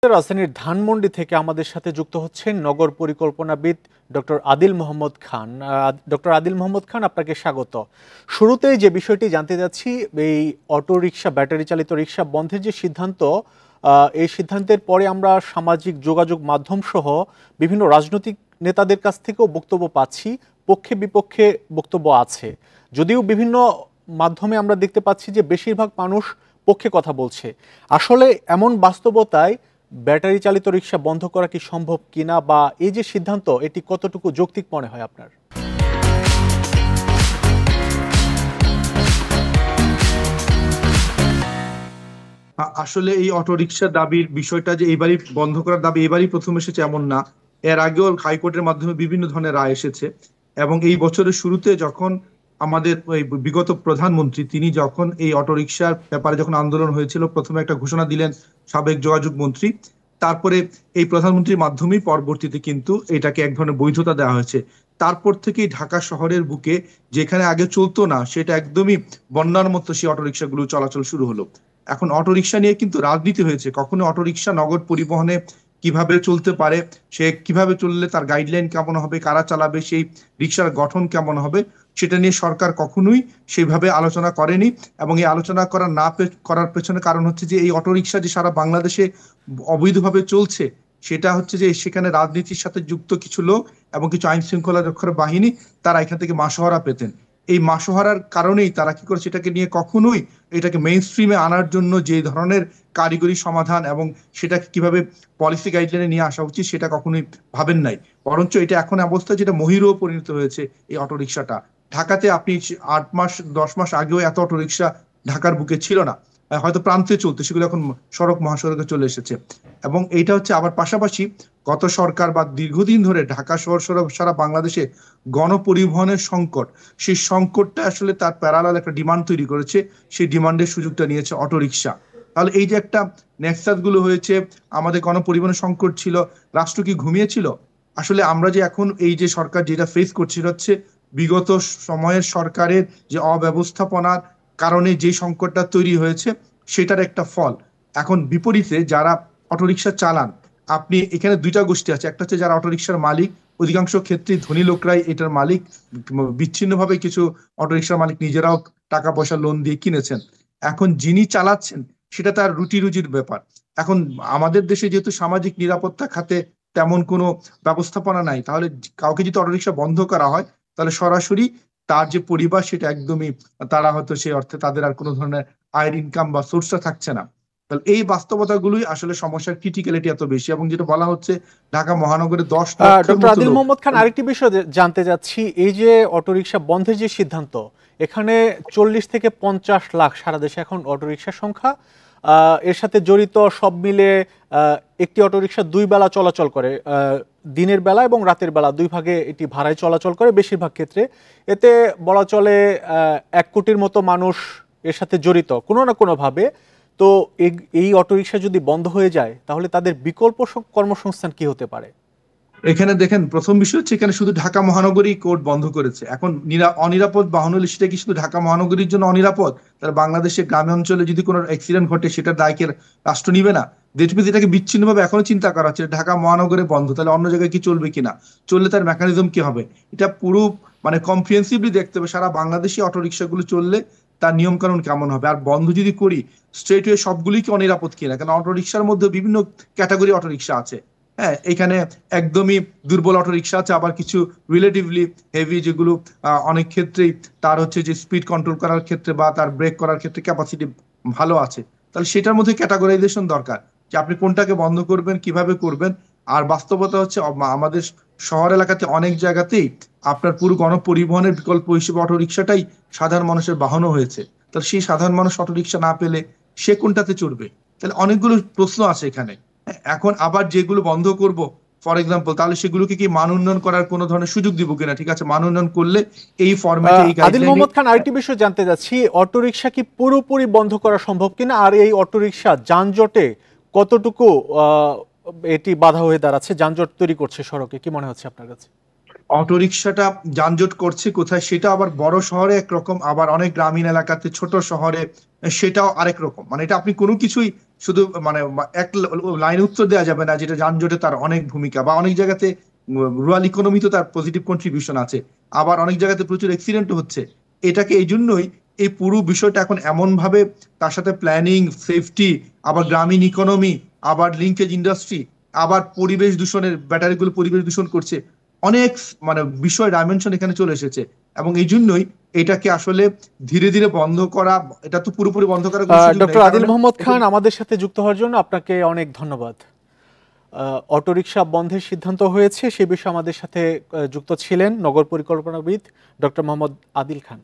রাজধানীর ধানমন্ডি থেকে আমাদের সাথে যুক্ত হচ্ছেন নগর পরিকল্পনাবিদ ডক্টর আদিল মোহাম্মদ খান। ডক্টর আদিল মোহাম্মদ খান, আপনাকে স্বাগত। শুরুতেই যে বিষয়টি জানতে যাচ্ছি, এই অটো রিক্সা, ব্যাটারি চালিত রিক্সা বন্ধের যে সিদ্ধান্ত, এই সিদ্ধান্তের পরে আমরা সামাজিক যোগাযোগ মাধ্যম সহ বিভিন্ন রাজনৈতিক নেতাদের কাছ থেকেও বক্তব্য পাচ্ছি, পক্ষে বিপক্ষে বক্তব্য আছে। যদিও বিভিন্ন মাধ্যমে আমরা দেখতে পাচ্ছি যে বেশিরভাগ মানুষ পক্ষে কথা বলছে। আসলে এমন বাস্তবতায় ব্যাটারি চালিত রিক্সা বন্ধ করা কি সম্ভব কিনা, বা এই যে সিদ্ধান্ত, এটি কতটুকু যৌক্তিক মনে হয় আপনার? আসলে এই অটো রিকশার দাবির বিষয়টা যে এবারই বন্ধ করার দাবি এবারই প্রথম এসেছে এমন না। এর আগেও হাইকোর্টের মাধ্যমে বিভিন্ন ধরনের রায় এসেছে। এবং এই বছরের শুরুতে যখন আমাদের এই বিগত প্রধানমন্ত্রী তিনি যখন এই অটো রিকশার ব্যাপারে যখন আন্দোলন হয়েছিল, প্রথমে একটা ঘোষণা দিলেন সাবেক যোগাযোগ মন্ত্রী। তারপরে এই প্রধানমন্ত্রীর মাধ্যমেই পরবর্তীতে কিন্তু এটাকে এক ধরনের বৈধতা দেওয়া হয়েছে। তারপর থেকেই ঢাকা শহরের বুকে যেখানে আগে চলতো না, সেটা একদমই বন্যার মতো সেই অটোরিকশাগুলো চলাচল শুরু হলো। এখন অটোরিকশা নিয়ে কিন্তু রাজনীতি হয়েছে। কখনো অটোরিকশা নগর পরিবহনে কিভাবে চলতে পারে, সে কিভাবে চললে তার গাইডলাইন কেমন হবে, কারা চালাবে, সেই রিকশার গঠন কেমন হবে, সেটা নিয়ে সরকার কখনোই সেইভাবে আলোচনা করেনি। এবং এই আলোচনা করার পেছনে কারণ হচ্ছে যে এই অটোরিকশা যে সারা বাংলাদেশে অবৈধভাবে চলছে, সেটা হচ্ছে যে সেখানে রাজনীতির সাথে যুক্ত কিছু লোক এবং কিছু আইন শৃঙ্খলা রক্ষার বাহিনী, তারা এখান থেকে মাসোহারা পেতেন। এই মাসোহারার কারণেই তারা কি করে সেটাকে নিয়ে কখনোই এটাকে মেইন স্ট্রিমে আনার জন্য যে ধরনের কারিগরি সমাধান এবং সেটাকে কিভাবে পলিসি গাইডলাইনে নিয়ে আসা উচিত সেটা কখনোই ভাবেন নাই। বরঞ্চ এটা এখন অবস্থা যেটা মহিরও পরিণত হয়েছে এই অটোরিকশাটা। ঢাকাতে আপনি 8 মাস 10 মাস আগেও এত অটোরিকশা ঢাকার বুকে ছিল না। হয়তো প্রান্তে চলতো, সেগুলো এখন সড়ক মহাসড়কে চলে এসেছে। এবং এইটা হচ্ছে আবার পাশাপাশি গত সরকার বা দীর্ঘদিন ধরে ঢাকা শহর সারা বাংলাদেশে গণপরিবহনের সংকট, সেই সংকটটা আসলে তার প্যারালাল একটা ডিমান্ড তৈরি করেছে। সেই ডিমান্ডের সুযোগটা নিয়েছে অটোরিকশা। তাহলে এই যে একটা নেক্সাস গুলো হয়েছে, আমাদের গণপরিবহনের সংকট ছিল, রাষ্ট্র কি ঘুমিয়েছিল? আসলে আমরা যে এখন এই যে সরকার যেটা ফেস করছে হচ্ছে বিগত সময়ের সরকারের যে অব্যবস্থাপনার কারণে যে সংকটটা তৈরি হয়েছে, সেটার একটা ফল। এখন বিপরীতে যারা অটোরিকশা চালান, আপনি এখানে দুইটা গোষ্ঠী আছে। একটা হচ্ছে যারা অটোরিকশার মালিক, অধিকাংশ ক্ষেত্রে ধনী লোকরাই এটার মালিক। বিচ্ছিন্নভাবে কিছু অটোরিকশার মালিক নিজেরাও টাকা পয়সা লোন দিয়ে কিনেছেন। এখন যিনি চালাচ্ছেন সেটা তার রুটি রুজির ব্যাপার। এখন আমাদের দেশে যেহেতু সামাজিক নিরাপত্তা খাতে তেমন কোনো ব্যবস্থাপনা নাই, তাহলে কাউকে যদি অটোরিকশা বন্ধ করা হয়, তাহলে সরাসরি তার যে পরিবার সেটা একদমই, তারা হয়তো সেই অর্থে তাদের আর কোনো ধরনের আয়ের ইনকাম বা সোর্সটা থাকছে না। তাহলে এই বাস্তবতাগুলোই আসলে সমস্যার ক্রিটিক্যালিটি এত বেশি। এবং যেটা বলা হচ্ছে ঢাকা মহানগরে 10 লক্ষের ডক্টর মতো আদিল লোক। মোহাম্মদ খান, আরেকটি বিষয় জানতে যাচ্ছি, এই যে অটোরিকশা বন্ধের যে সিদ্ধান্ত, এখানে 40 থেকে 50 লাখ সারা দেশে এখন অটোরিকশার সংখ্যা। এর সাথে জড়িত সব মিলে একটি অটোরিকশা 2 বেলা চলাচল করে, দিনের বেলা এবং রাতের বেলা 2 ভাগে এটি ভাড়ায় চলাচল করে বেশিরভাগ ক্ষেত্রে। এতে বলা চলে 1 কোটির মতো মানুষ এর সাথে জড়িত কোনো না কোনোভাবে। তো এই অটোরিকশা যদি বন্ধ হয়ে যায়, তাহলে তাদের বিকল্প কর্মসংস্থান কি হতে পারে? এখানে দেখেন, প্রথম বিষয় হচ্ছে এখানে শুধু ঢাকা মহানগরী কোর্ট বন্ধ করেছে। এখন অনিরাপদ বাহন হলে সেটা কি শুধু ঢাকা মহানগরীর জন্য অনিরাপদ? তাহলে বাংলাদেশের গ্রামে অঞ্চলে যদি কোনো অ্যাক্সিডেন্ট ঘটে, সেটার দায় কি রাষ্ট্র নিবে না? এটাকে বিচ্ছিন্নভাবে এখনো চিন্তা করা হচ্ছে ঢাকা মহানগরে বন্ধ, তাহলে অন্য জায়গায় কি চলবে কিনা, চললে তার মেকানিজম কি হবে, এটা পুরো মানে কম্প্রিহেন্সিভলি দেখতে হবে। সারা বাংলাদেশি অটোরিকশাগুলো চললে তার নিয়ম কানুন কেমন হবে। আর বন্ধ যদি করি, স্ট্রেট ওয়ে সবগুলি কি অনিরাপদ কিনা? কারণ অটোরিকশার মধ্যে বিভিন্ন ক্যাটাগরি অটোরিকশা আছে। হ্যাঁ, এখানে একদমই দুর্বল অটোরিকশা আছে, আবার কিছু রিলেটিভলি হেভি, যেগুলো অনেক ক্ষেত্রেই তার হচ্ছে যে স্পিড কন্ট্রোল করার ক্ষেত্রে বা তার ব্রেক করার ক্ষেত্রে ক্যাপাসিটি ভালো আছে। তাহলে সেটার মধ্যে ক্যাটাগরাইজেশন দরকার, যে আপনি কোনটাকে বন্ধ করবেন, কিভাবে করবেন। আর বাস্তবতা হচ্ছে আমাদের শহর এলাকাতে অনেক জায়গাতেই আপনার পুরো গণপরিবহনের বিকল্প হিসেবে অটোরিকশাটাই সাধারণ মানুষের বাহনও হয়েছে। তাহলে সেই সাধারণ মানুষ অটোরিকশা না পেলে সে কোনটাতে চড়বে? তাহলে অনেকগুলো প্রশ্ন আছে এখানে। এখন আবার যেগুলো বন্ধ করব, ফর এক্সাম্পল, তাহলে সেগুলোকে কি মান উন্নয়ন করার কোনো ধরনের সুযোগ দিব কিনা? ঠিক আছে, মান উন্নয়ন করলে এই ফরম্যাটে এই আদিল গাইডলাইনে। মোহাম্মদ খান, আরেকটি বিষয় জানতে যাচ্ছি, অটোরিকশা কি পুরোপুরি বন্ধ করা সম্ভব কিনা, আর এই অটোরিকশা যানজটে কতটুকু এটি বাধা হয়ে দাঁড়াচ্ছে, যানজট তৈরি করছে সড়কে, কি মনে হচ্ছে আপনার কাছে? অটোরিকশাটা যানজট করছে কোথায়, সেটা আবার বড় শহরে একরকম, আবার অনেক গ্রামীণ এলাকাতে, ছোট শহরে সেটাও আরেক রকম। মানে এটা আপনি কোনো কিছুই শুধু মানে এক লাইনে উত্তর দেওয়া যাবে না, যেটা যানজটে তার অনেক ভূমিকা, বা অনেক জায়গাতে রুরাল ইকোনমিতে তার পজিটিভ কন্ট্রিবিউশন আছে, আবার অনেক জায়গাতে প্রচুর অ্যাক্সিডেন্টও হচ্ছে। এটাকে এই জন্যই এই পুরো বিষয়টা এখন এমন ভাবে তার সাথে প্ল্যানিং, সেফটি, আবার গ্রামীণ ইকোনমি, আবার লিঙ্কেজ ইন্ডাস্ট্রি, আবার পরিবেশ দূষণের, ব্যাটারিগুলো পরিবেশ দূষণ করছে, অনেক মানে বিষয় ডাইমেনশন এখানে চলে এসেছে। এবং এই জন্যই এটাকে আসলে ধীরে ধীরে বন্ধ করা, এটা তো পুরোপুরি বন্ধ করার কোনো সুযোগ নেই, ডক্টর এই আদিল কারণে মোহাম্মদ খান আমাদের সাথে যুক্ত হওয়ার জন্য আপনাকে অনেক ধন্যবাদ। অটোরিকশা বন্ধের সিদ্ধান্ত হয়েছে সে বিষয়ে আমাদের সাথে যুক্ত ছিলেন নগর পরিকল্পনাবিদ ডক্টর মোহাম্মদ আদিল খান।